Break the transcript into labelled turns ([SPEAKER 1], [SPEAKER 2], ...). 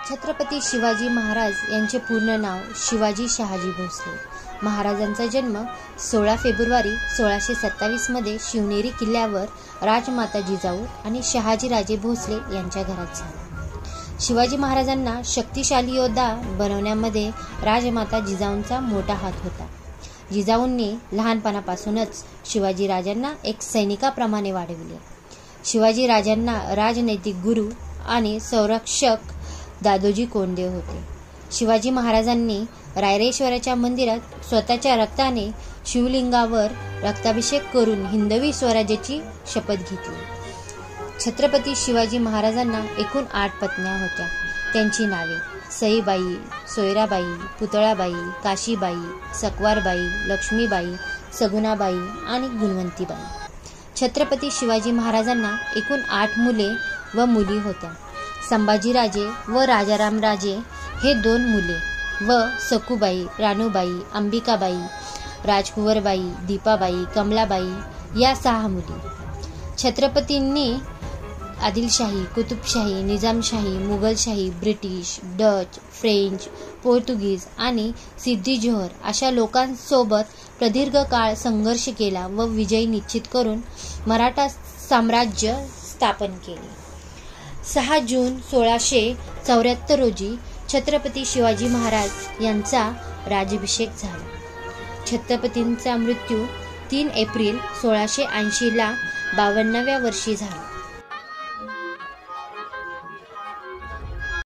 [SPEAKER 1] छत्रपती शिवाजी महाराज यांचे पूर्ण नाव शिवाजी शहाजी भोसले. महाराजांचा जन्म 16 फेब्रुवारी 1627 मध्ये शिवनेरी किल्ल्यावर राजमाता जिजाऊ आणि शहाजी राजे भोसले यांच्या घरात झाला. शिवाजी महाराजांना शक्तिशाली योद्धा बनवण्यामध्ये राजमाता जिजाऊंचा मोठा हात होता. जिजाऊंनी लहानपणापासूनच शिवाजी राजांना एक सैनिकाप्रमाणे वाढविले. शिवाजी राजांना राजनैतिक गुरु आणि संरक्षक दादोजी कोंडदेव होते. शिवाजी महाराजांनी रायरेश्वराच्या मंदिरात स्वतःच्या रक्ताने शिवलिंगावर रक्ताभिषेक करून हिंदवी स्वराज्याची शपथ घेतली. छत्रपती शिवाजी महाराजांना एकूण 8 पत्न्या होत्या. त्यांची नावे सईबाई, सोयराबाई, पुतळाबाई, काशीबाई, सकवारबाई, लक्ष्मीबाई, सगुणाबाई आणि गुणवंतीबाई. छत्रपती शिवाजी महाराजांना एकूण 8 मुले व मुली होत्या. संभाजीराजे व राजारामराजे हे 2 मुले व सखूबाई, राणूबाई, अंबिकाबाई, राजकुंवरबाई, दीपाबाई, कमलाबाई या 6 मुली. छत्रपतींनी Adilshahi, Qutbshahi, Nizamshahi, Mughalshahi, British, Dutch, French, Portuguese आणि सिद्दी जोहर अशा लोकांसोबत प्रदीर्घ काळ संघर्ष केला व विजय निश्चित करून मराठा साम्राज्य स्थापन केले. 6 जून 1674 रोजी छत्रपती शिवाजी महाराज यांचा राज्याभिषेक झाला. छत्रपतींचा मृत्यू 3 एप्रिल 1680 ला 52व्या वर्षी झाला.